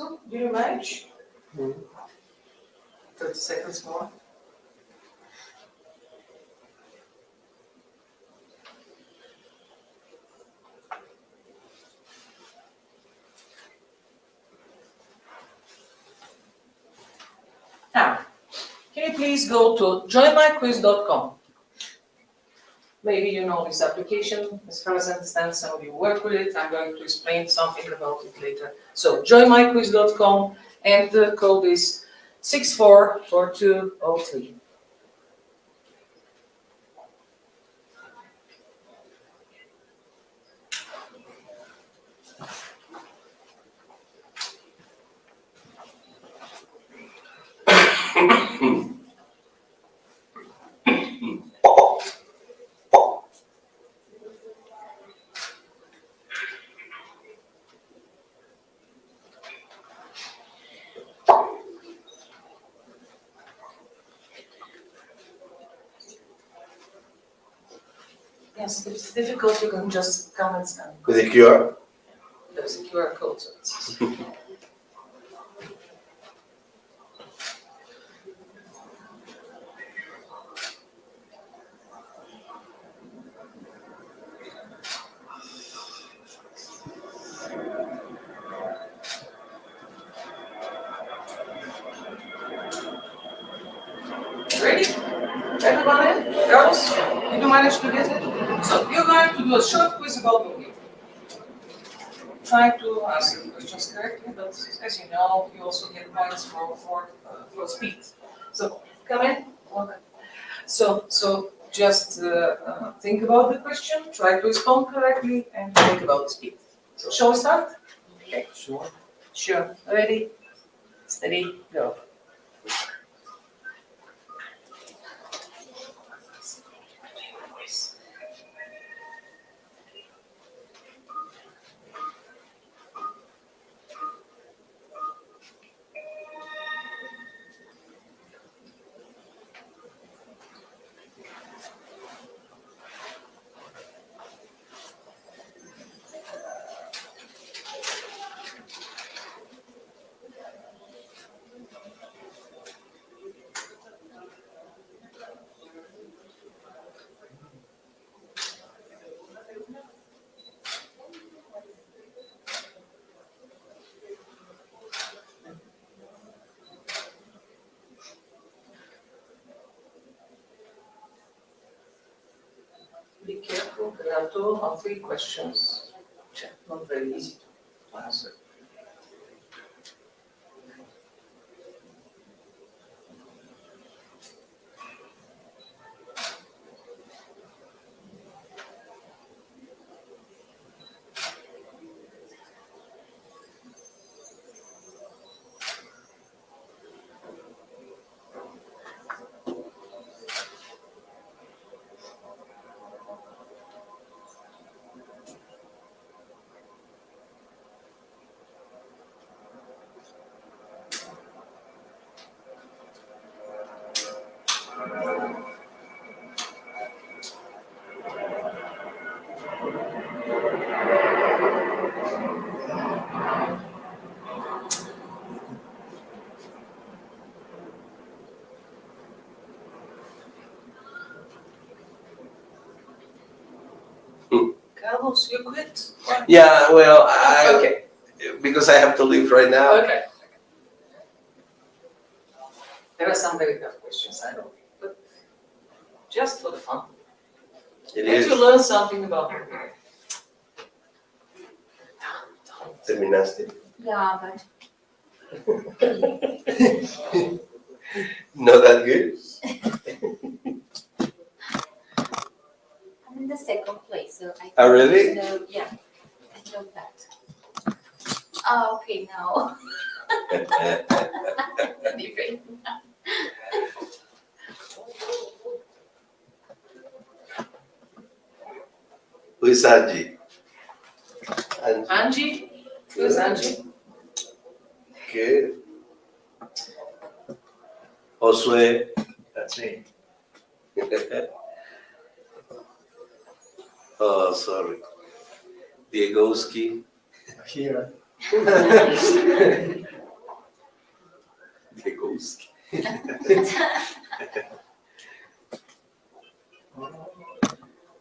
So, do you manage? Mm. 30 seconds more. Now, can you please go to joinmyquiz.com? Maybe you know this application. As far as I understand, some of you work with it. I'm going to explain something about it later. So, joinmyquiz.com, and the code is 644203. Yes, if it's difficult, you can just come and scan. With the QR? There's a QR code. So it's ready? Everybody? Girls? Did you manage to get it? So you're going to do a short quiz about movie. Try to answer the questions correctly, but as you know, you also get points for speed. So come in. Okay. So just think about the question, try to respond correctly, and think about the speed. So shall we start? Okay. Sure. Sure. Ready? Steady. Go. Be careful, there are 2 or 3 questions. Not very easy to answer. Carlos, you quit? Why? Yeah, well, Okay. because I have to leave right now. Okay. There are some very tough questions, I know, but just for the fun. It And is. to learn something about it. Terminaste. Yeah, but Not that good? I'm in the second place, so I Oh, really? know, yeah, I know that. Oh, okay, now. Different. Who is Angie? Angie? Who's Angie? Okay. Josue. That's me. Oh, sorry. Diegoski. Here.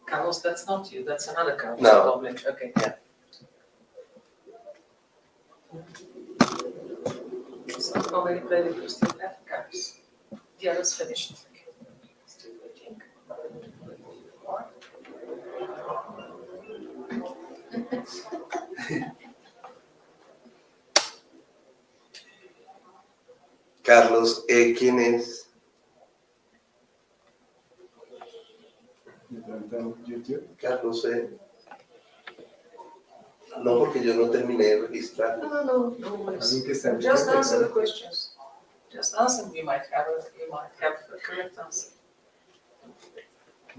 Carlos, that's not you, that's another Carlos. No. Probably. Okay. Yeah. So already played it, you still have cards. The others finished. Okay. Still waiting. More. Carlos E. ¿Quién es? YouTube. Carlos E. No, porque yo no terminé de registrar. No worries. Just answer the questions. Just answer. You might have a correct answer.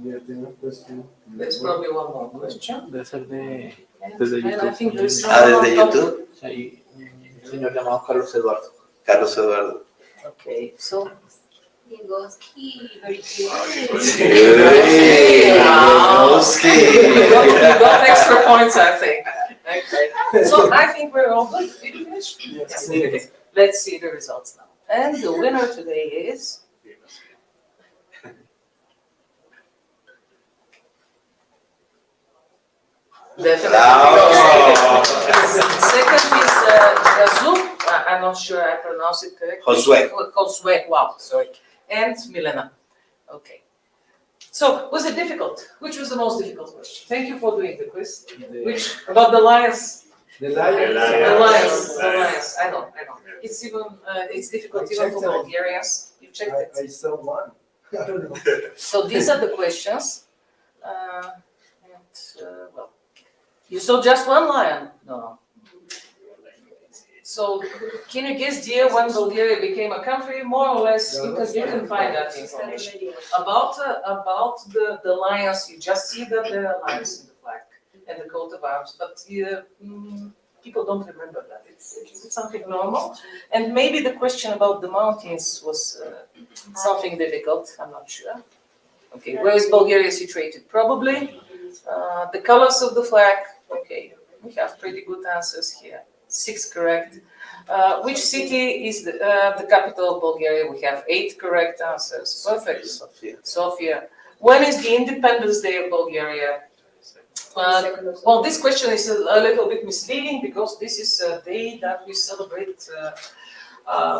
Ya tengo question. There's probably one more question. Debe ser de. And, Desde and I YouTube. think there's Ah, someone desde on top. YouTube. Hay un señor llamado Carlos Eduardo. Carlos Eduardo. Okay, so Vygotsky, very good. Hey, Wow. Oski. you got extra points, I think. Okay. So I think we're all good. Did you finish? Yes. Okay. Let's see the results now. And the winner today is definitely. Bravo. Second is Yazoo. I'm not sure I pronounce it correctly. Josué. Josué. Wow, sorry. And Milena. Okay. So was it difficult? Which was the most difficult question? Thank you for doing the quiz. Which about the lions? The lion. The lions. I know. It's even it's difficult I even checked for it. Bulgarians. You checked it. I saw one. I don't know. So these are the questions. Well, you saw just one lion? No. So can you guess, dear, when Bulgaria became a country? More or less, you can find that information. About the lions, you just see that there are lions in the flag and the coat of arms, but people don't remember that. It's something normal. And maybe the question about the mountains was something difficult, I'm not sure. Okay, where is Bulgaria situated? Probably. The colors of the flag, okay, we have pretty good answers here. 6 correct. Which city is the capital of Bulgaria? We have 8 correct answers. Perfect. Sofia. Sofia. When is the Independence Day of Bulgaria? Well, this question is a little bit misleading because this is a day that we celebrate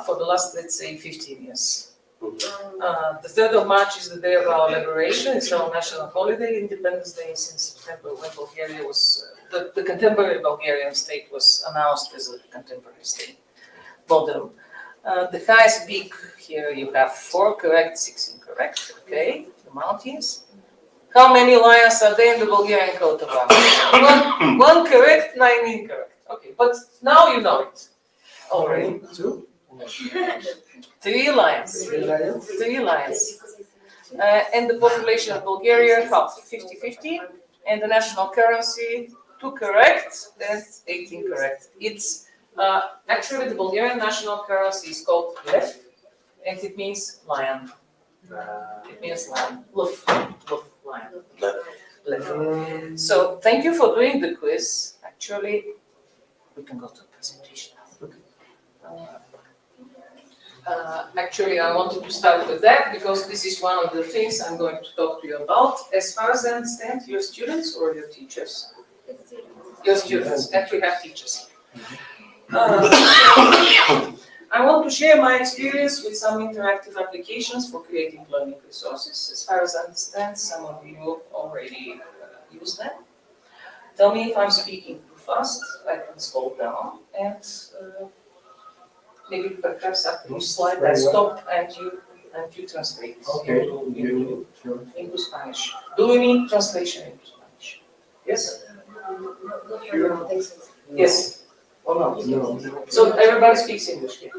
for the last, let's say, 15 years. The 3rd of March is the day of our liberation. It's our national holiday. Independence Day is in September when Bulgaria was, the contemporary Bulgarian state was announced as a contemporary state. Modern. The highest peak here you have 4 correct, 6 incorrect. Okay, the mountains. How many lions are there in the Bulgarian coat of arms? one correct, 9 incorrect. Okay, but now you know it already. 2. 3 lions. 3 lions. And the population of Bulgaria, half, 50-50. And the national currency, 2 correct and 8 incorrect. It's actually the Bulgarian national currency is called lev, and it means lion. It means lion. Lev, lion. Lev. So thank you for doing the quiz. Actually, we can go to the presentation now. Actually, I wanted to start with that because this is one of the things I'm going to talk to you about. As far as I understand, your students or your teachers? Your students, and we have teachers. I want to share my experience with some interactive applications for creating learning resources. As far as I understand, some of you already use them. Tell me if I'm speaking too fast, I can slow down and maybe perhaps after each slide I stop and you translate Okay. into Spanish. Do we need translation into Spanish? Yes? Yes. Or not? No. So everybody speaks English here.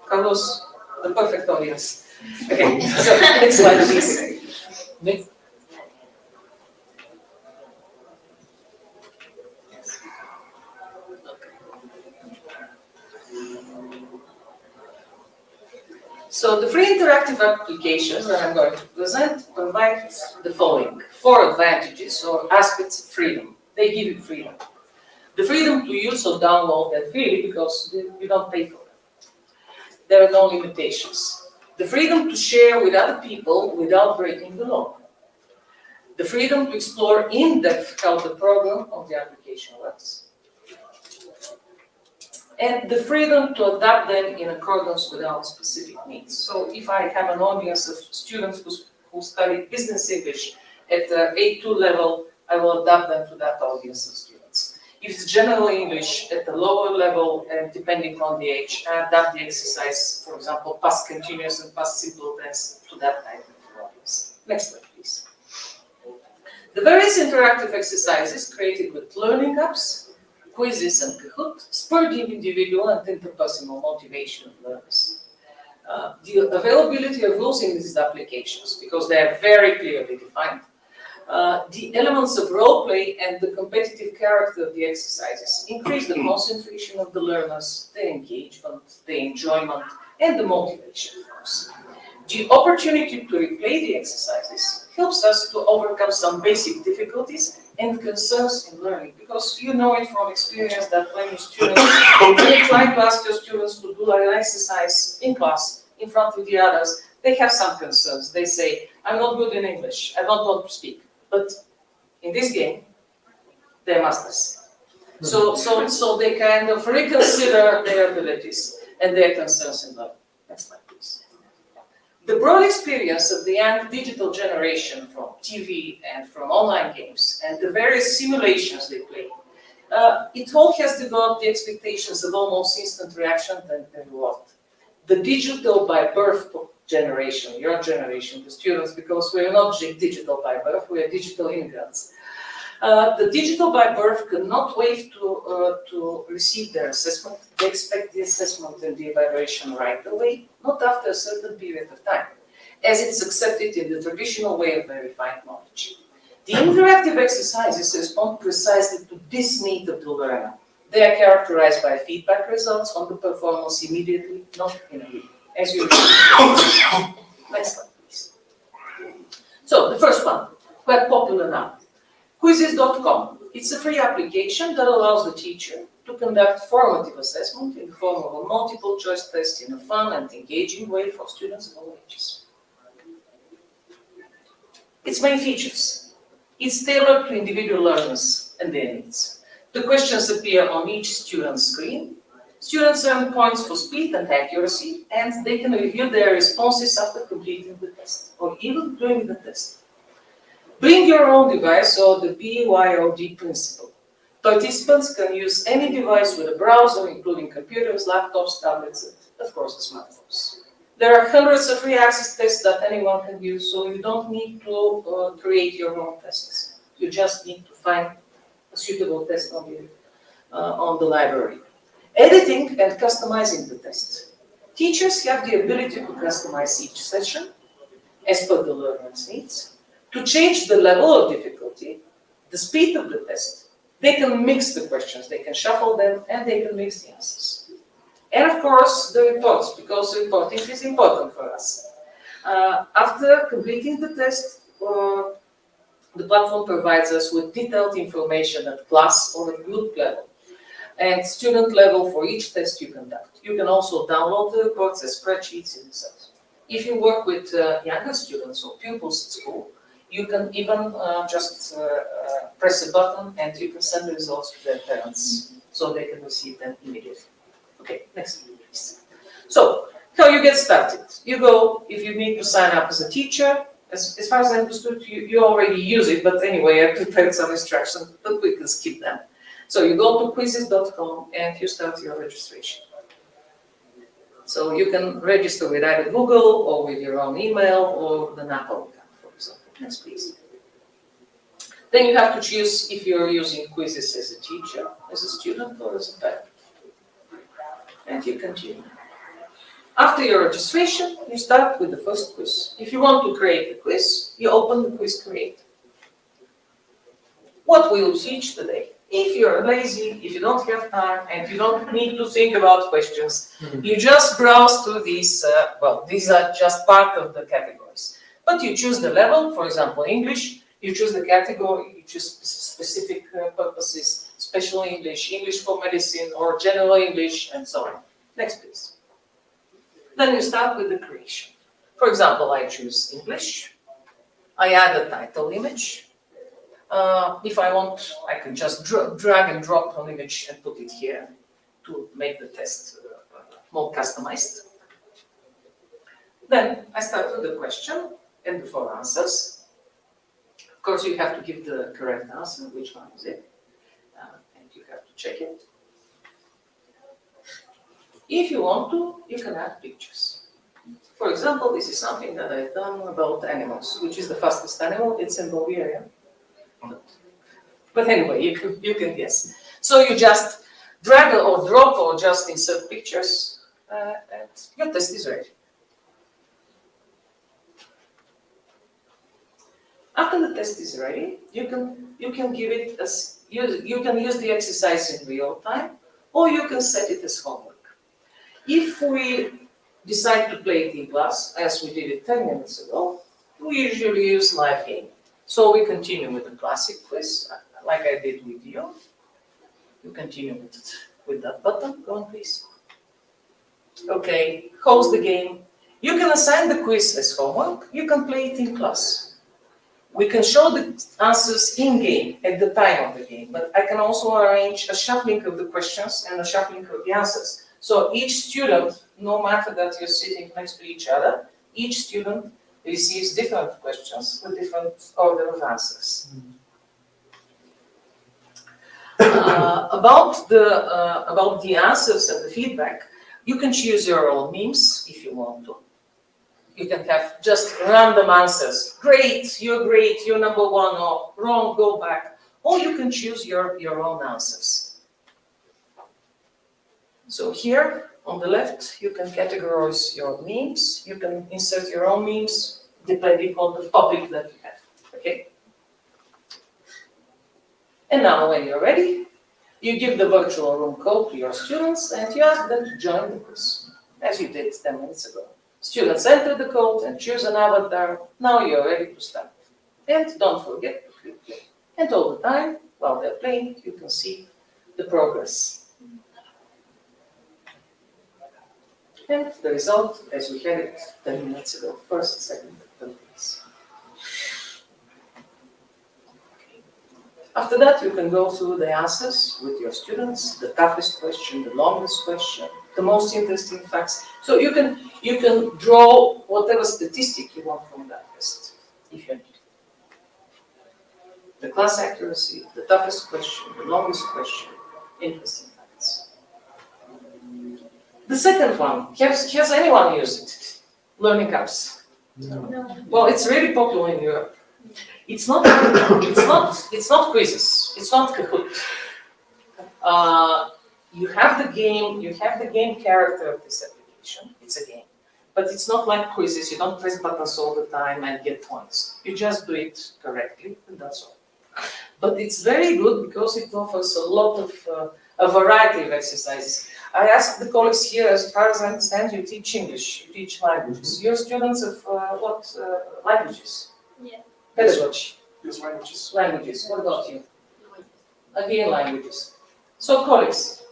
Carlos, the perfect audience. Okay, so next slide please. Next. So the free interactive applications that I'm going to present provide the following 4 advantages or aspects of freedom. They give you freedom. The freedom to use or download them freely because you don't pay for them. There are no limitations. The freedom to share with other people without breaking the law. The freedom to explore in depth how the program of the application works. And the freedom to adapt them in accordance with our specific needs. So if I have an audience of students who study business English at the A2 level, I will adapt them to that audience of students. If it's general English at the lower level, and depending on the age, I adapt the exercise, for example, past continuous and past simple tense to that type of audience. Next slide, please. The various interactive exercises created with learning apps, quizzes and Kahoot spur the individual and interpersonal motivation of learners. The availability of rules in these applications, because they are very clearly defined, the elements of role play and the competitive character of the exercises increase the concentration of the learners, their engagement, their enjoyment, and the motivation, of course. The opportunity to replay the exercises helps us to overcome some basic difficulties and concerns in learning, because you know it from experience that when you try to ask your students to do an exercise in class in front of the others, they have some concerns. They say, I'm not good in English, I don't want to speak. But in this game, they're masters. So they kind of reconsider their abilities and their concerns in learning. Next slide, please. The broad experience of the young digital generation from TV and from online games and the various simulations they play, it all has developed the expectations of almost instant reaction and reward. The digital by birth generation, your generation, the students, because we're not digital by birth, we are digital immigrants. The digital by birth cannot wait to receive their assessment. They expect the assessment and the evaluation right away, not after a certain period of time, as it's accepted in the traditional way of verifying knowledge. The interactive exercises respond precisely to this need of the learner. They are characterized by feedback results on the performance immediately, not in a week, as you Next slide, please. So the first one, quite popular now. Quizzes.com. It's a free application that allows the teacher to conduct formative assessment in the form of a multiple choice test in a fun and engaging way for students of all ages. Its main features. It's tailored to individual learners and their needs. The questions appear on each student's screen. Students earn points for speed and accuracy, and they can review their responses after completing the test, or even during the test. Bring your own device, or the BYOD principle. Participants can use any device with a browser, including computers, laptops, tablets, and of course, smartphones. There are hundreds of free access tests that anyone can use, so you don't need to create your own tests. You just need to find a suitable test on the library. Editing and customizing the test. Teachers have the ability to customize each session as per the learner's needs, to change the level of difficulty, the speed of the test. They can mix the questions, they can shuffle them, and they can mix the answers. And of course, the reports, because reporting is important for us. After completing the test, the platform provides us with detailed information at class or at group level, and student level for each test you conduct. You can also download the reports as spreadsheets in Excel. If you work with younger students or pupils at school, you can even just press a button and you can send the results to their parents so they can receive them immediately. Okay, next please. So, how you get started? You go, if you need to sign up as a teacher, as far as I understood, you already use it, but anyway, I prepared some instructions, but we can skip them. So you go to quizzes.com and you start your registration. So you can register with either Google or with your own email or the Apple account, for example. Next, please. Then you have to choose if you're using quizzes as a teacher, as a student, or as a parent. And you continue. After your registration, you start with the first quiz. If you want to create a quiz, you open the quiz creator. What will you teach today? If you're lazy, if you don't have time, and you don't need to think about questions, you just browse through these, these are just part of the categories. But you choose the level, for example, English, you choose the category, you choose specific purposes, special English, English for medicine, or general English, and so on. Next, please. Then you start with the creation. For example, I choose English. I add a title image. If I want, I can just drag and drop an image and put it here to make the test more customized. Then I start with the question and the 4 answers. Of course, you have to give the correct answer, which one is it, and you have to check it. If you want to, you can add pictures. For example, this is something that I've done about animals, which is the fastest animal. It's in Bulgaria. But anyway, you can guess. So you just drag or drop or just insert pictures, and your test is ready. After the test is ready, you can give it as you can use the exercise in real time, or you can set it as homework. If we decide to play it in class, as we did it 10 minutes ago, we usually use live game. So we continue with the classic quiz, like I did with you. You continue with that button. Go on, please. Okay, host the game. You can assign the quiz as homework. You can play it in class. We can show the answers in-game at the time of the game, but I can also arrange a shuffling of the questions and a shuffling of the answers. So each student, no matter that you're sitting next to each other, each student receives different questions with different order of answers. About the answers and the feedback, you can choose your own memes if you want to. You can have just random answers. Great, you're number 1, or wrong, go back. Or you can choose your own answers. So here on the left, you can categorize your memes. You can insert your own memes depending on the topic that you have. Okay? And now when you're ready, you give the virtual room code to your students and you ask them to join the quiz, as you did 10 minutes ago. Students enter the code and choose an avatar. Now you're ready to start. And don't forget to click play. And all the time, while they're playing, you can see the progress. And the result, as we had it 10 minutes ago, first, second, third place. After that, you can go through the answers with your students, the toughest question, the longest question, the most interesting facts. So you can draw whatever statistic you want from that test, if you need. The class accuracy, the toughest question, the longest question, interesting facts. The second one, has anyone used it? Learning apps. No. Well, it's really popular in Europe. It's not quizzes. It's not Kahoot. You have the game character of this application. It's a game, but it's not like quizzes. You don't press buttons all the time and get points. You just do it correctly, and that's all. But it's very good because it offers a lot of a variety of exercises. I asked the colleagues here, as far as I understand, you teach English, you teach languages. You're students of what languages? Yeah. Pedagogy. Use languages. Languages. What about you? Again, languages. So colleagues.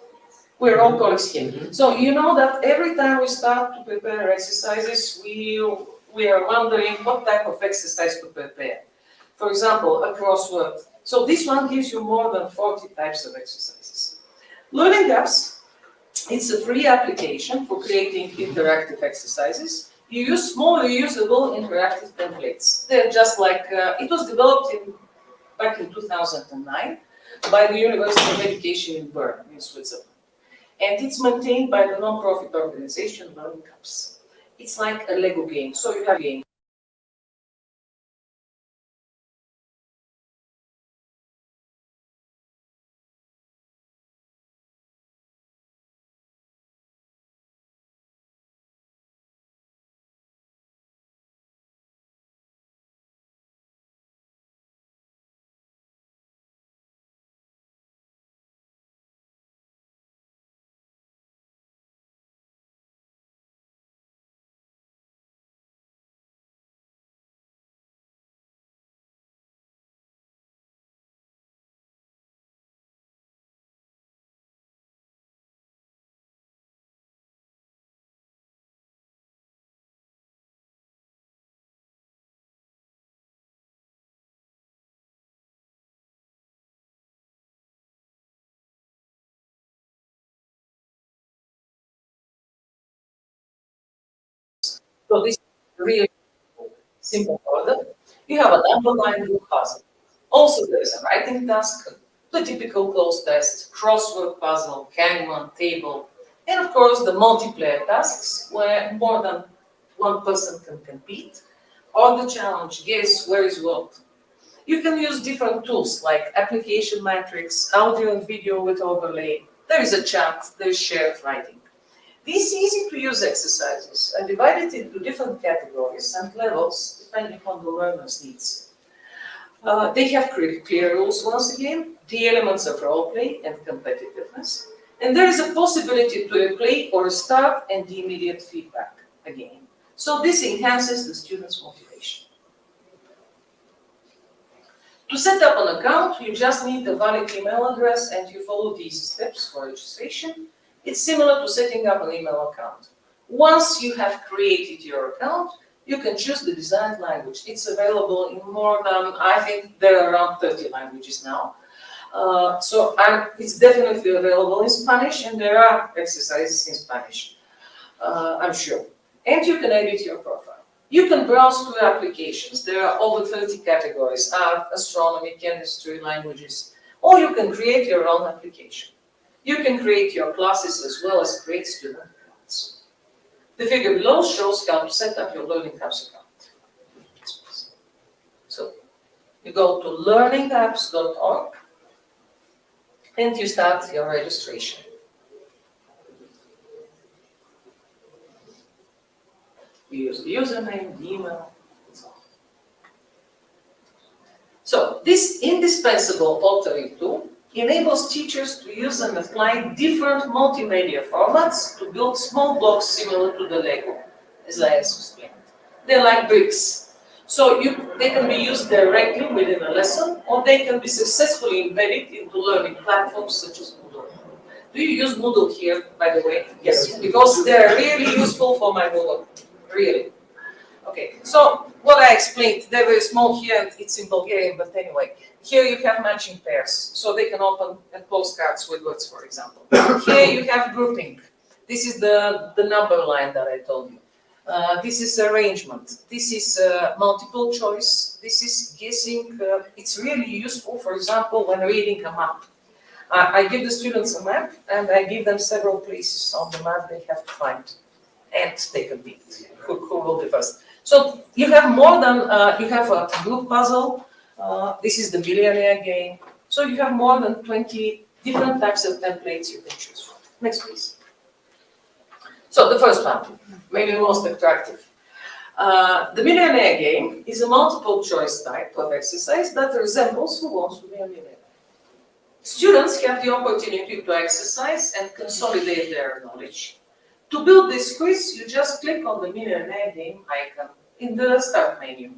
We're all colleagues here. So you know that every time we start to prepare exercises, we are wondering what type of exercise to prepare. For example, a crossword. So this one gives you more than 40 types of exercises. Learning Apps, it's a free application for creating interactive exercises. You use small reusable interactive templates. They're just like, it was developed back in 2009 by the University of Education in Bern, in Switzerland. And it's maintained by the non-profit organization Learning Apps. It's like a Lego game, so you have a game. So this is really simple order. You have an underlined book puzzle. Also, there is a writing task, the typical cloze test, crossword puzzle, hangman, table, and of course the multiplayer tasks where more than one person can compete, or the challenge, guess where is what. You can use different tools like application matrix, audio and video with overlay. There is a chat, there is shared writing. These easy to use exercises are divided into different categories and levels depending on the learner's needs. They have clear rules once again, the elements of role play and competitiveness, and there is a possibility to replay or start and the immediate feedback again. So this enhances the student's motivation. To set up an account, you just need a valid email address and you follow these steps for registration. It's similar to setting up an email account. Once you have created your account, you can choose the desired language. It's available in more than, I think there are around 30 languages now. It's definitely available in Spanish and there are exercises in Spanish, I'm sure. And you can edit your profile. You can browse through applications. There are over 30 categories, art, astronomy, chemistry, languages, or you can create your own application. You can create your classes as well as create student accounts. The figure below shows how to set up your Learning Apps account. So you go to learningapps.org and you start your registration. You use the username, the email, and so on. So this indispensable authoring tool enables teachers to use and apply different multimedia formats to build small blocks similar to the Lego, as I explained. They're like bricks. So they can be used directly within a lesson, or they can be successfully embedded into learning platforms such as Moodle. Do you use Moodle here, by the way? Yes, because they're really useful for my Moodle, really. Okay, so what I explained, they're very small here, and it's in Bulgarian, but anyway. Here you have matching pairs, so they can open and close cards with words, for example. Here you have grouping. This is the number line that I told you. This is arrangement. This is multiple choice. This is guessing. It's really useful, for example, when reading a map. I give the students a map, and I give them several places on the map they have to find. And they compete. Who will be first? So you have more than, you have a group puzzle. This is the millionaire game. So you have more than 20 different types of templates you can choose from. Next, please. So the first one, maybe the most attractive. The millionaire game is a multiple choice type of exercise that resembles Who Wants to Be a Millionaire. Students have the opportunity to exercise and consolidate their knowledge. To build this quiz, you just click on the millionaire game icon in the start menu.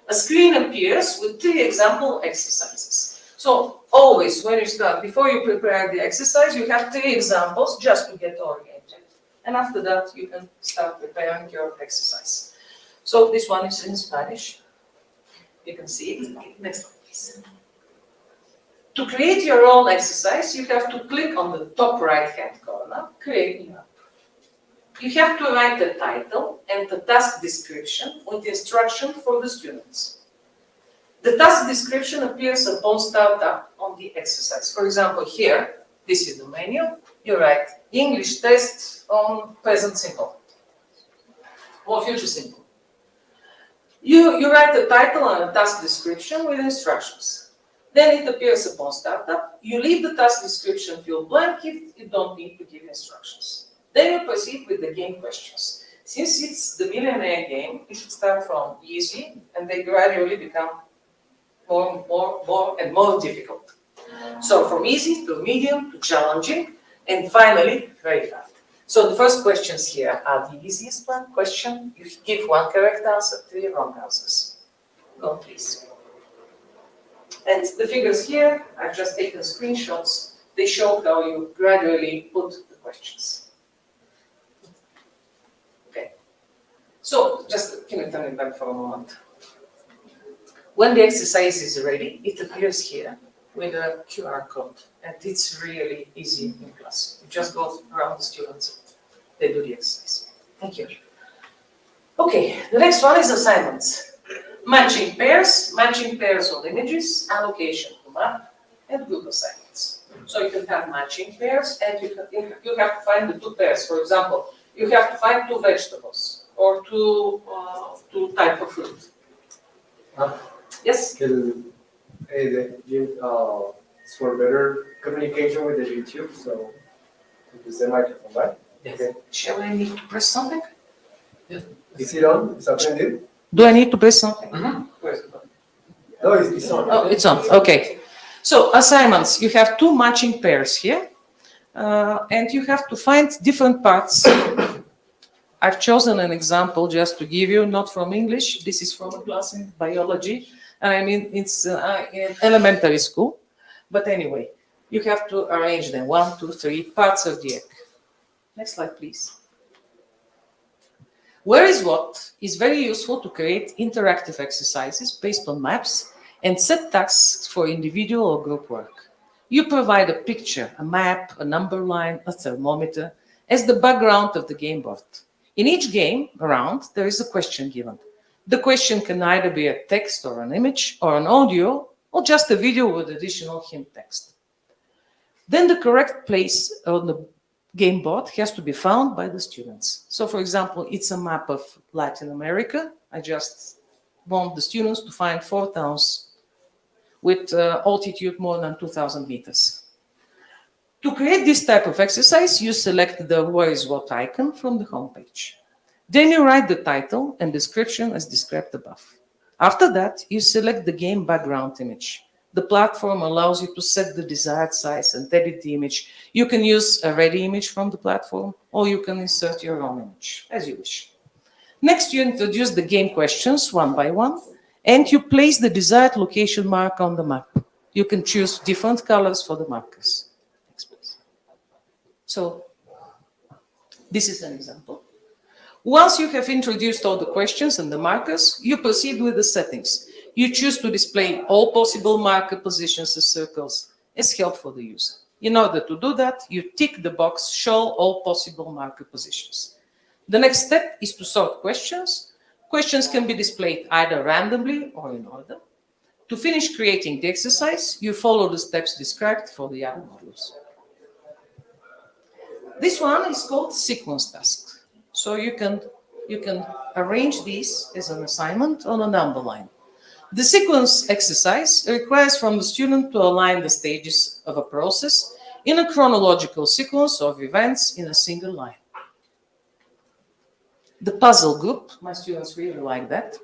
A screen appears with 3 example exercises. So always when you start, before you prepare the exercise, you have 3 examples just to get oriented. And after that, you can start preparing your exercise. So this one is in Spanish. You can see it. Next one, please. To create your own exercise, you have to click on the top right-hand corner, Create New App. You have to write the title and the task description with instruction for the students. The task description appears upon startup on the exercise. For example, here, this is the menu. You write English test on present simple or future simple. You write the title and a task description with instructions. Then it appears upon startup. You leave the task description field blank if you don't need to give instructions. Then you proceed with the game questions. Since it's the millionaire game, you should start from easy and they gradually become more and more difficult. So from easy to medium to challenging and finally very hard. So the first questions here are the easiest one question. You give 1 correct answer, 3 wrong answers. Go please. And the figures here, I've just taken screenshots. They show how you gradually put the questions. So, just can you turn it back for a moment? When the exercise is ready, it appears here with a QR code, and it's really easy in class. You just go around the students, they do the exercise. Thank you. Okay, the next one is assignments. Matching pairs of images, allocation to map, and group assignments. So you can have matching pairs, and you have to find the two pairs. For example, you have to find two vegetables or two type of fruit. Yes. It's for better communication with the YouTube, so use the microphone, right? Yes. Okay. Shall I need to press something? Is it on? Is that ended? Do I need to press something? Where's the button? No, it's on. Oh, it's on. Okay. So assignments, you have two matching pairs here, and you have to find different parts. I've chosen an example just to give you, not from English. This is from a class in biology. I mean, it's in elementary school. But anyway, you have to arrange them, 1, 2, 3 parts of the egg. Next slide, please. Where is what is very useful to create interactive exercises based on maps and set tasks for individual or group work. You provide a picture, a map, a number line, a thermometer as the background of the game board. In each game round, there is a question given. The question can either be a text or an image or an audio or just a video with additional hint text. Then the correct place on the game board has to be found by the students. So for example, it's a map of Latin America. I just want the students to find 4 towns with altitude more than 2,000 meters. To create this type of exercise, you select the Where is What icon from the homepage. Then you write the title and description as described above. After that, you select the game background image. The platform allows you to set the desired size and edit the image. You can use a ready image from the platform, or you can insert your own image, as you wish. Next, you introduce the game questions one by one, and you place the desired location mark on the map. You can choose different colors for the markers. Next, please. So, this is an example. Once you have introduced all the questions and the markers, you proceed with the settings. You choose to display all possible marker positions as circles as help for the user. In order to do that, you tick the box, show all possible marker positions. The next step is to sort questions. Questions can be displayed either randomly or in order. To finish creating the exercise, you follow the steps described for the other modules. This one is called sequence task. So you can arrange these as an assignment on a number line. The sequence exercise requires from the student to align the stages of a process in a chronological sequence of events in a single line. The puzzle group, my students really like that.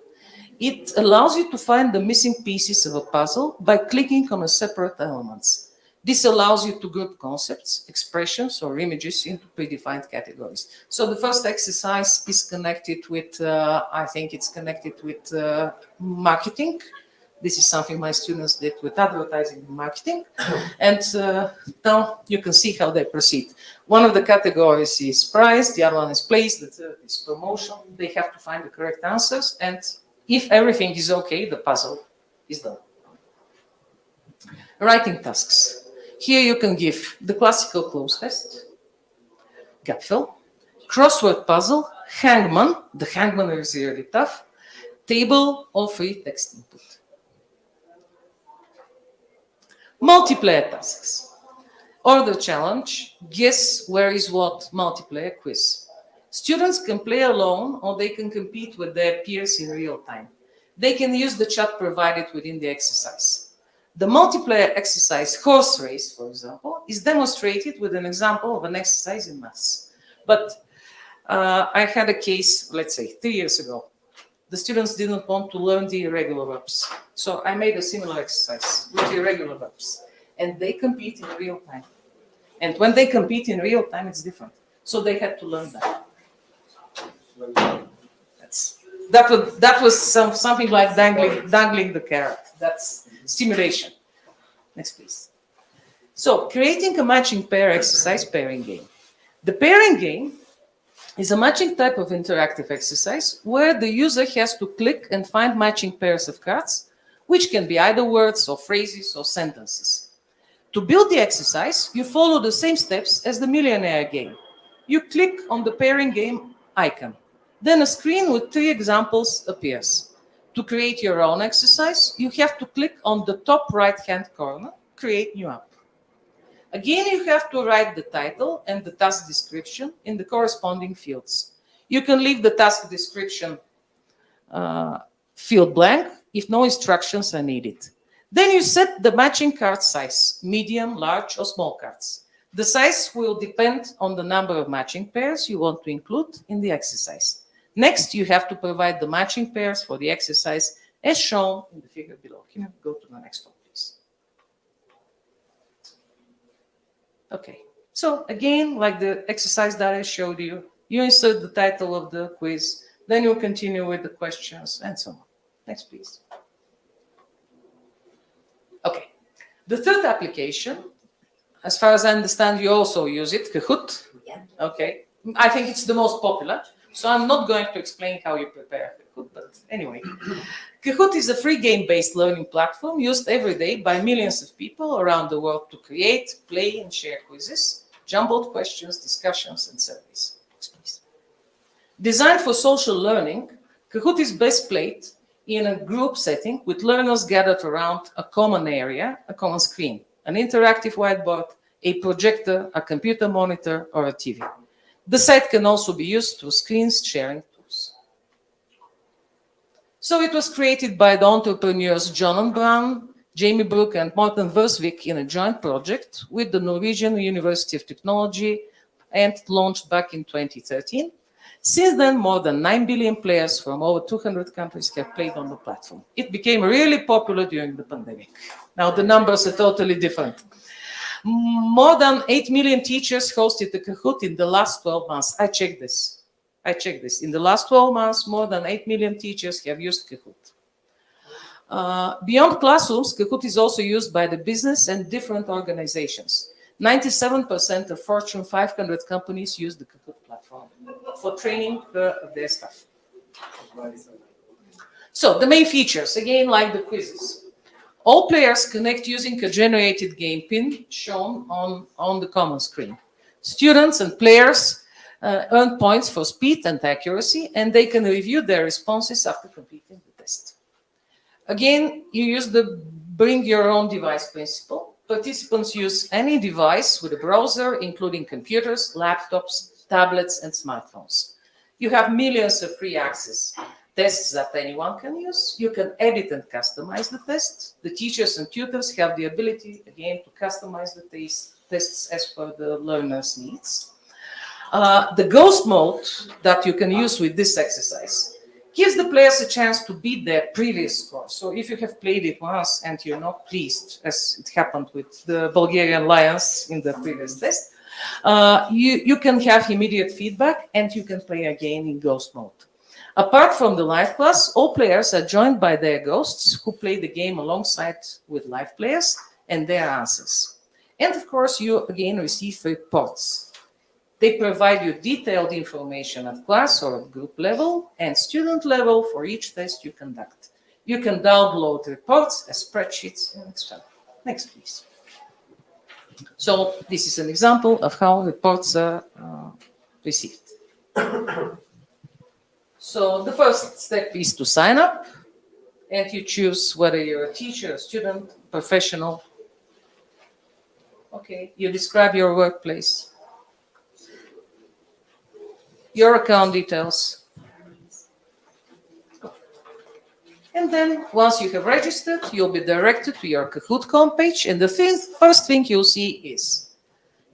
It allows you to find the missing pieces of a puzzle by clicking on a separate elements. This allows you to group concepts, expressions, or images into predefined categories. So the first exercise is connected with, I think it's connected with marketing. This is something my students did with advertising and marketing. And now you can see how they proceed. One of the categories is price, the other one is place, the third is promotion. They have to find the correct answers. And if everything is okay, the puzzle is done. Writing tasks. Here you can give the classical cloze test, gap fill, crossword puzzle, hangman. The hangman is really tough. Table or free text input. Multiplayer tasks. Order challenge, guess where is what multiplayer quiz. Students can play alone or they can compete with their peers in real time. They can use the chat provided within the exercise. The multiplayer exercise horse race, for example, is demonstrated with an example of an exercise in maths. But I had a case, let's say, 3 years ago. The students didn't want to learn the irregular verbs. So I made a similar exercise with irregular verbs. And they compete in real time. And when they compete in real time, it's different. So they had to learn that. That was something like dangling the carrot. That's stimulation. Next, please. So, creating a matching pair exercise pairing game. The pairing game is a matching type of interactive exercise where the user has to click and find matching pairs of cards, which can be either words or phrases or sentences. To build the exercise, you follow the same steps as the Millionaire game. You click on the pairing game icon. Then a screen with 3 examples appears. To create your own exercise, you have to click on the top right-hand corner, Create New App. Again, you have to write the title and the task description in the corresponding fields. You can leave the task description field blank if no instructions are needed. Then you set the matching card size, medium, large, or small cards. The size will depend on the number of matching pairs you want to include in the exercise. Next, you have to provide the matching pairs for the exercise as shown in the figure below. Can you go to the next one, please? Okay, so again, like the exercise that I showed you, you insert the title of the quiz, then you continue with the questions and so on. Next, please. Okay, the third application, as far as I understand, you also use it, Kahoot. Yeah. Okay, I think it's the most popular, so I'm not going to explain how you prepare Kahoot, but anyway. Kahoot is a free game-based learning platform used every day by millions of people around the world to create, play, and share quizzes, jumbled questions, discussions, and surveys. Please. Designed for social learning, Kahoot is best played in a group setting with learners gathered around a common area, a common screen, an interactive whiteboard, a projector, a computer monitor, or a TV. The site can also be used through screen sharing tools. So it was created by the entrepreneurs John Brown, Jamie Brook, and Morten Versvik in a joint project with the Norwegian University of Technology and launched back in 2013. Since then, more than 9 billion players from over 200 countries have played on the platform. It became really popular during the pandemic. Now the numbers are totally different. More than 8 million teachers hosted the Kahoot in the last 12 months. I checked this. In the last 12 months, more than 8 million teachers have used Kahoot. Beyond classrooms, Kahoot is also used by the business and different organizations. 97% of Fortune 500 companies use the Kahoot platform for training their staff. So the main features, again, like the quizzes. All players connect using a generated game pin shown on the common screen. Students and players earn points for speed and accuracy, and they can review their responses after completing the test. Again, you use the bring your own device principle. Participants use any device with a browser, including computers, laptops, tablets, and smartphones. You have millions of free access tests that anyone can use. You can edit and customize the tests. The teachers and tutors have the ability, again, to customize the tests as per the learner's needs. The ghost mode that you can use with this exercise gives the players a chance to beat their previous score. So if you have played it once and you're not pleased, as it happened with the Bulgarian Lions in the previous test, you can have immediate feedback and you can play again in ghost mode. Apart from the live class, all players are joined by their ghosts who play the game alongside with live players and their answers. And of course, you again receive reports. They provide you detailed information at class or at group level and student level for each test you conduct. You can download reports as spreadsheets in Excel. Next, please. So this is an example of how reports are received. So the first step is to sign up, and you choose whether you're a teacher, a student, professional. Okay, you describe your workplace, your account details. And then once you have registered, you'll be directed to your Kahoot homepage. And the first thing you'll see is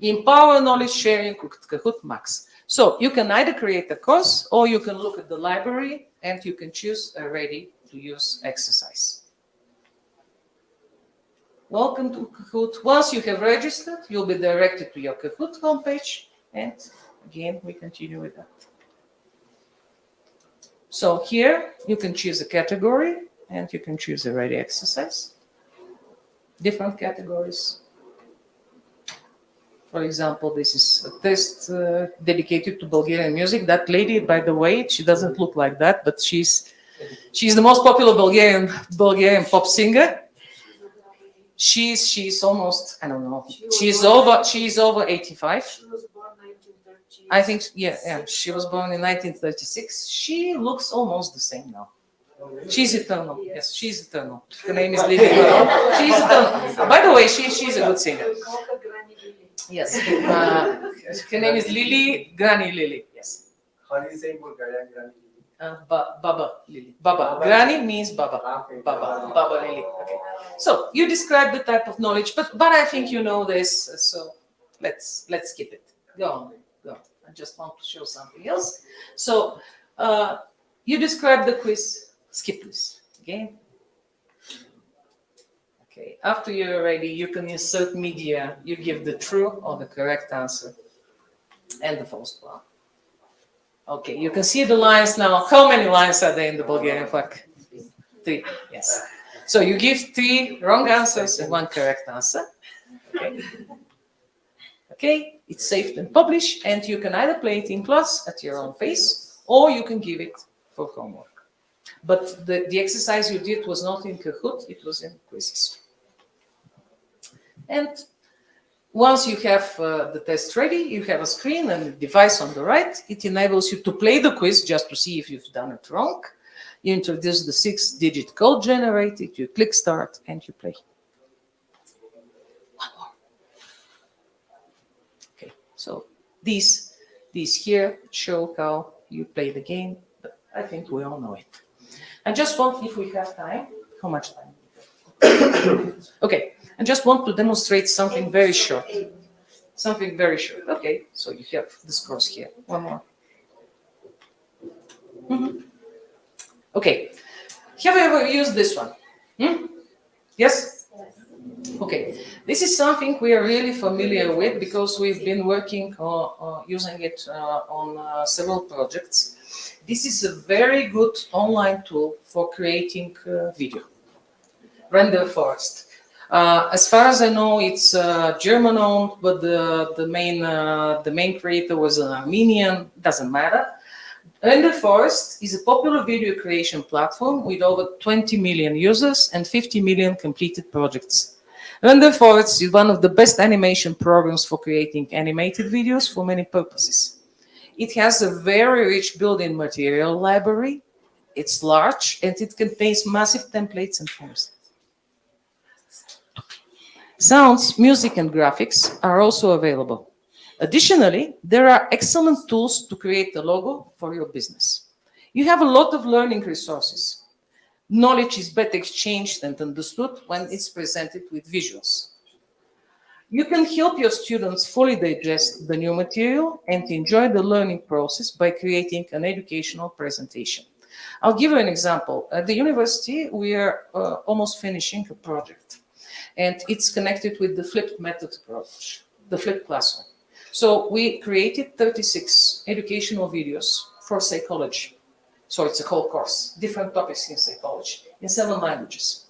Empower Knowledge Sharing with Kahoot Max. So you can either create a course or you can look at the library and you can choose a ready-to-use exercise. Welcome to Kahoot. Once you have registered, you'll be directed to your Kahoot homepage. And again, we continue with that. So here you can choose a category and you can choose a ready exercise. Different categories. For example, this is a test dedicated to Bulgarian music. That lady, by the way, she doesn't look like that, but she's the most popular Bulgarian pop singer. She's almost, I don't know, she's over 85. She was born 1930. I think, yeah, she was born in 1936. She looks almost the same now. She's eternal. Yes, she's eternal. Her name is Lily. She's eternal. By the way, she's a good singer. Yes. Her name is Lily, Granny Lily. Yes. How do you say in Bulgarian, Granny? Baba Lily. Baba. Granny means Baba. Okay. Baba Lily. Okay. So you describe the type of knowledge, but I think you know this. So let's skip it. Go on. I just want to show something else. So you describe the quiz. Skip this. Okay. Okay. After you're ready, you can insert media. You give the true or the correct answer, and the false one. Okay. You can see the lines now. How many lines are there in the Bulgarian flag? 3. Yes. So you give 3 wrong answers and 1 correct answer. Okay. Okay. It's saved and published, and you can either play it in class at your own pace, or you can give it for homework. But the exercise you did was not in Kahoot, it was in quizzes. And once you have the test ready, you have a screen and a device on the right. It enables you to play the quiz just to see if you've done it wrong. You introduce the 6-digit code generated, you click start, and you play. One more. Okay, so these here show how you play the game, but I think we all know it. I just want, if we have time, how much time? Okay, I just want to demonstrate something very short. Something very short. Okay, so you have the scores here. One more. Okay, have you ever used this one? Yes? Okay, this is something we are really familiar with because we've been working using it on several projects. This is a very good online tool for creating video. Render Forest. As far as I know, it's German-owned, but the main creator was an Armenian. Doesn't matter. Render Forest is a popular video creation platform with over 20 million users and 50 million completed projects. Render Forest is one of the best animation programs for creating animated videos for many purposes. It has a very rich built-in material library. It's large and it contains massive templates and forms. Sounds, music, and graphics are also available. Additionally, there are excellent tools to create a logo for your business. You have a lot of learning resources. Knowledge is better exchanged and understood when it's presented with visuals. You can help your students fully digest the new material and enjoy the learning process by creating an educational presentation. I'll give you an example. At the university, we are almost finishing a project, and it's connected with the flipped method approach, the flipped classroom. So we created 36 educational videos for psychology. So it's a whole course, different topics in psychology, in 7 languages.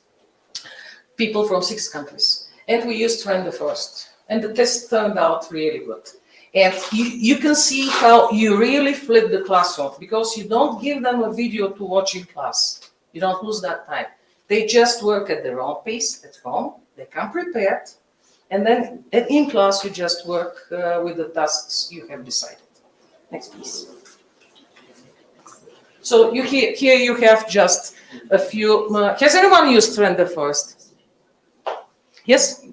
People from 6 countries. And we used Render Forest. And the test turned out really good. And you can see how you really flip the classroom, because you don't give them a video to watch in class. You don't lose that time. They just work at their own pace at home. They come prepared. And then in class, you just work with the tasks you have decided. Next, please. So here you have just a few. Has anyone used Render Forest? Yes?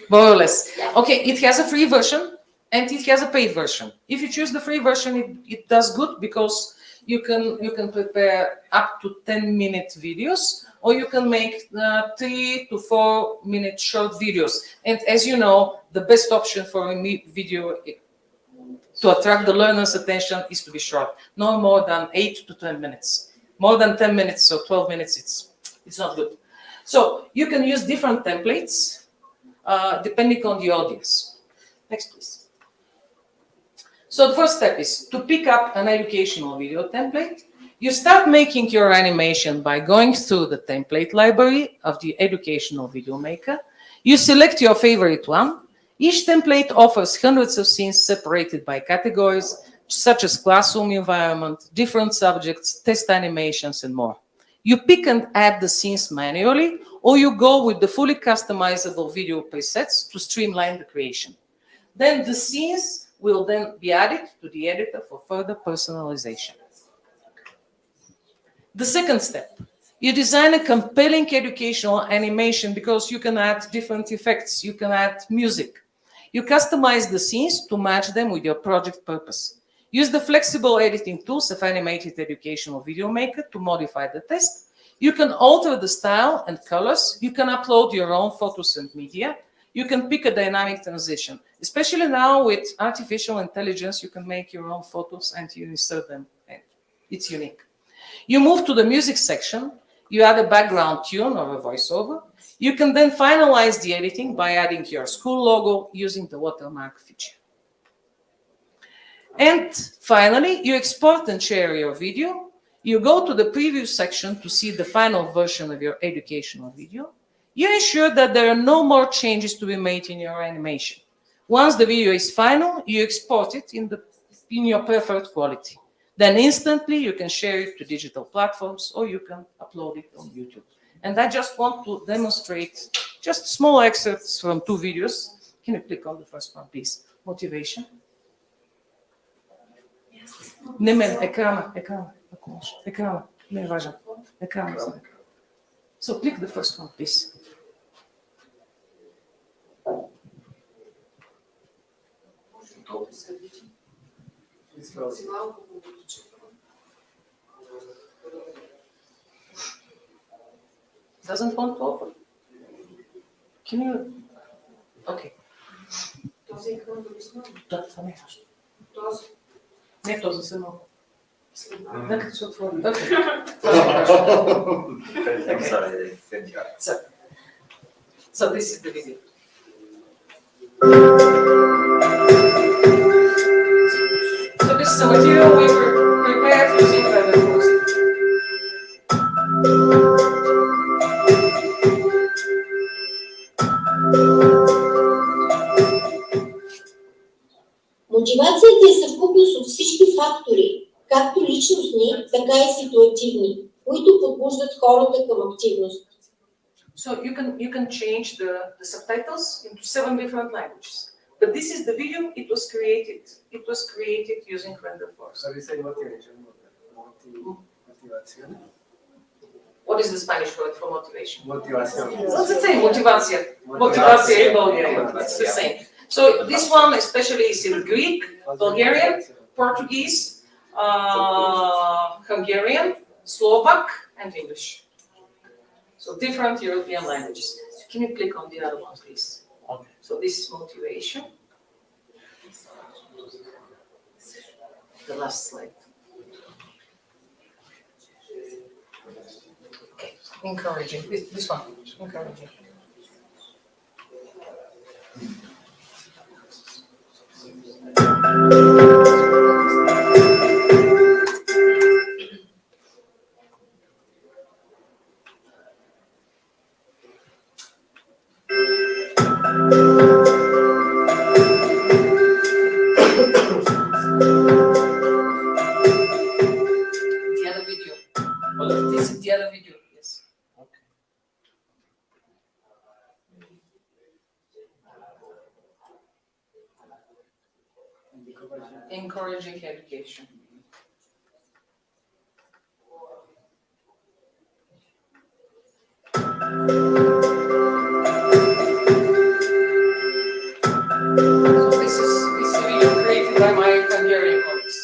More or less. Okay, it has a free version and it has a paid version. If you choose the free version, it does good because you can prepare up to 10-minute videos, or you can make 3 to 4 minute short videos. And as you know, the best option for a video to attract the learner's attention is to be short, no more than 8 to 10 minutes. More than 10 minutes or 12 minutes, it's not good. So you can use different templates depending on the audience. Next, please. So the first step is to pick up an educational video template. You start making your animation by going through the template library of the educational video maker. You select your favorite one. Each template offers hundreds of scenes separated by categories, such as classroom environment, different subjects, test animations, and more. You pick and add the scenes manually, or you go with the fully customizable video presets to streamline the creation. Then the scenes will then be added to the editor for further personalization. The second step, you design a compelling educational animation because you can add different effects, you can add music. You customize the scenes to match them with your project purpose. Use the flexible editing tools of Animated Educational Video Maker to modify the text. You can alter the style and colors. You can upload your own photos and media. You can pick a dynamic transition. Especially now with artificial intelligence, you can make your own photos and you insert them. It's unique. You move to the music section. You add a background tune or a voiceover. You can then finalize the editing by adding your school logo using the watermark feature. And finally, you export and share your video. You go to the preview section to see the final version of your educational video. You ensure that there are no more changes to be made in your animation. Once the video is final, you export it in your preferred quality. Then instantly you can share it to digital platforms or you can upload it on YouTube. And I just want to demonstrate just small excerpts from 2 videos. Can you click on the first one, please? Motivation. Не мен, екрана, ако може. Екрана, не е важен. Екрана. So click the first one, please. Doesn't want to open. Can you? Okay. Да, това не е важно. Не, този се много. Да, като се отвори. So this is the video. So this is the material we prepared using Feather Force. Мотивацията е съвкупност от всички фактори, както личностни, така и ситуативни, които подбуждат хората към активност. So you can change the subtitles into 7 different languages. But this is the video. It was created using Render Force. So you say motivation. Motivation. What is the Spanish word for motivation? Motivation. What's the same? Motivacija. Motivacija in Bulgarian. It's the same. So this one especially is in Greek, Bulgarian, Portuguese, Hungarian, Slovak, and English. So different European languages. Can you click on the other one, please? Okay. So this is motivation. The last slide. Okay, encouraging. This one, encouraging. The other video. This is the other video, yes. Okay. Encouraging education. So this is a video created by my Hungarian colleagues.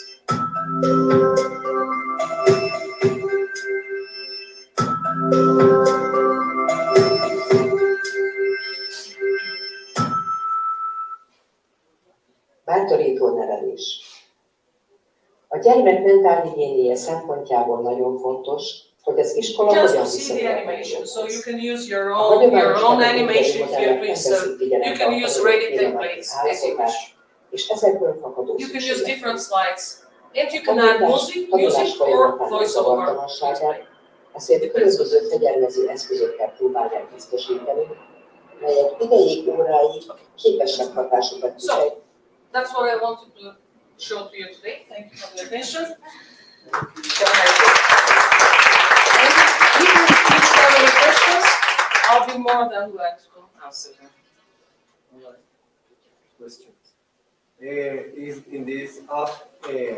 Bátorító nevelés. A gyermek mentálhigiéniája szempontjából nagyon fontos, hogy az iskola Just hogyan to see the animation, so you can use your A own hagyományos animation pedagógiai here to modellek nem insert. veszik figyelembe You can a use tanulók ready templates, as you állapotát, wish. és ezekből fakadó You can use szükségletet. different slides, and you A can add tanulás music or folyamatának voiceover. zavartalanságát, ezért különböző fegyelmező eszközökkel próbálják biztosítani, melyek ideig, óráig képesek hatásokat kifejteni. That's what I wanted to show to you today. Thank you for the attention. And if you have any questions, I'll be more than glad to answer them. Questions. is in this app,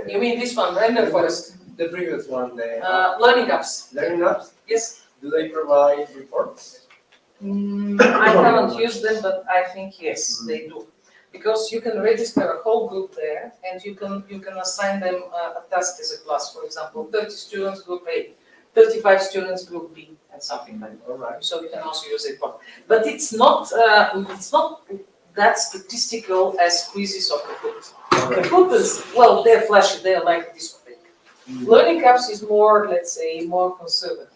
You mean this one, Render Forest? the previous one, the Learning apps. learning apps, Yes. do they provide reports? I haven't used them, but I think yes, they do. Because you can register a whole group there and you can assign them a task as a class. For example, 30 students group A, 35 students group B, and something like that. All right. So you can also use it. But it's not that statistical as quizzes or Kahoot. Kahoot is, well, they're flashy, they're like discotheque. Learning apps is more, let's say, more conservative.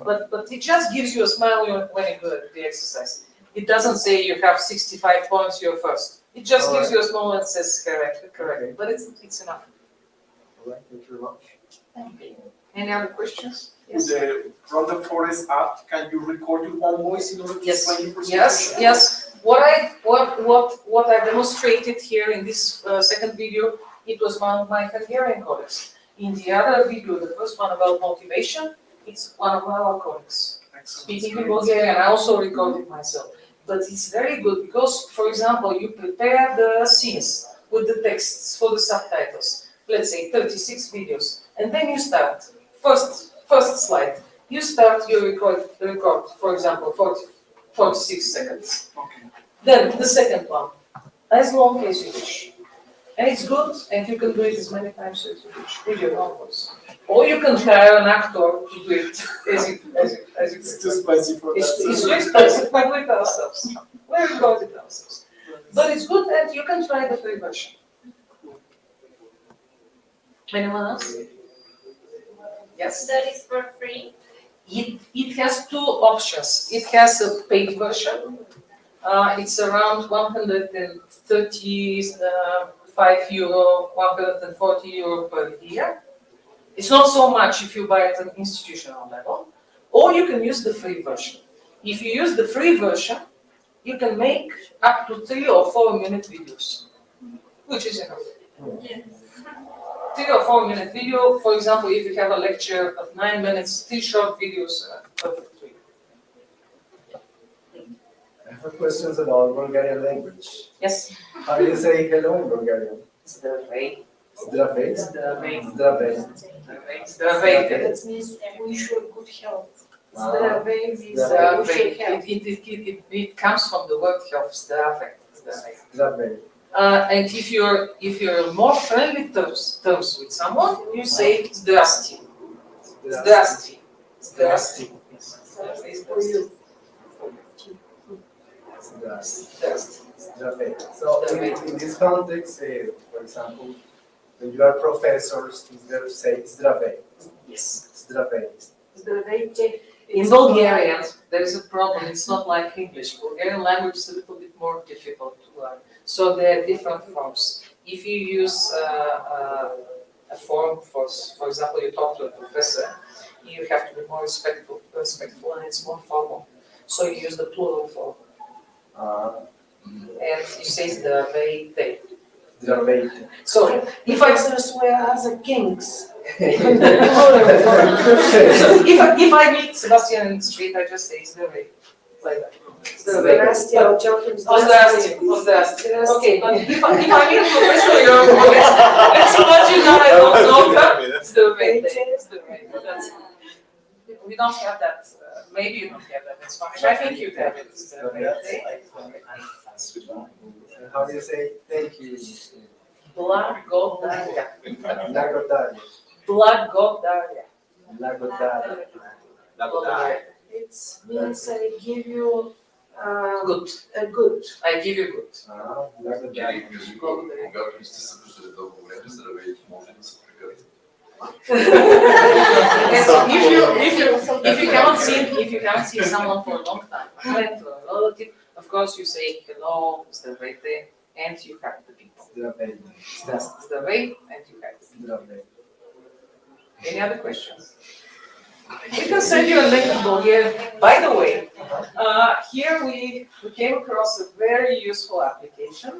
But it just gives you a smile when you do the exercise. It doesn't say you have 65 points, you're first. It just gives you a smile and says correct. But it's enough. All right, thank you very much. Any other questions? Yes. The From the Forest app, can you record your own voice in order to Yes. explain your presentation? Yes. What I demonstrated here in this second video, it was one of my Hungarian colleagues. In the other video, the first one about motivation, it's one of our colleagues. Excellent. Speaking in Bulgarian, I also recorded myself. But it's very good because, for example, you prepare the scenes with the texts for the subtitles. Let's say 36 videos, and then you start. First slide. You start your record, for example, 46 seconds. Okay. Then the second one, as long as you wish. And it's good, and you can do it as many times as you wish with your own voice. Or you can hire an actor to do it as you It's too spicy for It's that. too expensive, but we it ourselves. We record it ourselves. But it's good, and you can try the free version. Anyone else? Yes? That is for free. It has two options. It has a paid version. It's around 135 euro, 140 euro per year. It's not so much if you buy it at an institutional level. Or you can use the free version. If you use the free version, you can make up to 3 or 4 minute videos, which is enough. 3 or 4 minute video, for example, if you have a lecture of 9 minutes, 3 short videos are perfect for you. I have questions about Bulgarian language. Yes? How do you say hello in Bulgarian? Zdravej. Zdravej. Zdravej. Zdravej. Zdravej. That means wish you good health. Ah. Zdravej means wish Zdravej. you health. It comes from the word health, zdravej. Zdravej. And if you're more friendly terms with someone, you say zdrasti. Zdrasti. Zdrasti. Yes. Zdrasti. Zdrasti. Zdravej. So in this context, for example, when you are professors, you say zdravej. Yes. Zdravej. Здравейте. In Bulgarian, there is a problem. It's not like English. Bulgarian language is a little bit more difficult to learn. So there are different forms. If you use a form for example, you talk to a professor, you have to be more respectful, and it's more formal. So you use the plural form, and you say zdravejte. Zdravejte. So if I Professors were other kings. if I meet Sebastian in the street, I just say zdravejte, like that. Здрасте, а учитель, Здрасте. Okay, but if I meet Professor Yorgo, let's imagine that I don't know her. Zdravejte. That's it. We don't have that. Maybe you don't have that. That's fine. I think you have it. Zdravejte. And how do you say thank you? Blagodaria. Blagodaria. Blagodaria. Blagodaria. Blagodaria. It means I give you Good. a good. I give you good. Blagodaria. Когато сте се виждали дълго време, здравейте, може да се прекарате. If you haven't seen someone for a long time, a friend or a relative, of course you say hello, zdravejte, and you have the people. Zdravejte. Zdravej, and you have. Zdravejte. Any other questions? We can send you a link to Bulgaria. By the way, here we came across a very useful application.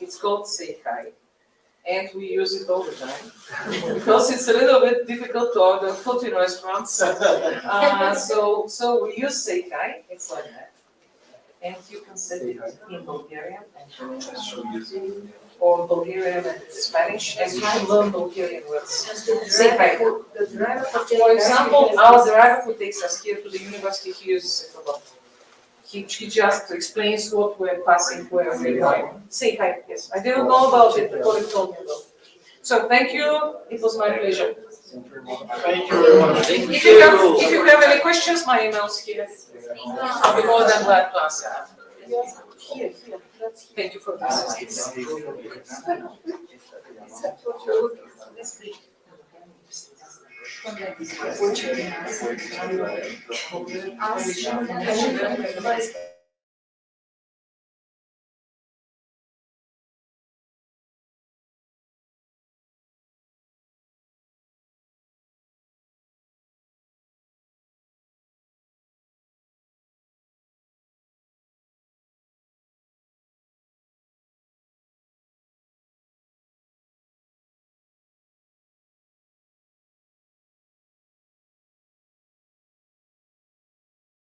It's called Say Hi, and we use it all the time because it's a little bit difficult to order food in restaurants. So we use Say Hi. It's like that. and you can set it in Bulgarian or Bulgarian and Spanish, and you can learn Bulgarian words. Say hi. The driver for For example, our driver who takes us here to the university, he uses it a lot. He just explains what we're passing, where we're going. Say hi, yes. I didn't know about it, the colleague told me about it. So thank you, it was my pleasure. Thank you very much. If you have any questions, my email's here. I'll be more than glad to answer. Here, that's here. Thank you for this. Ask.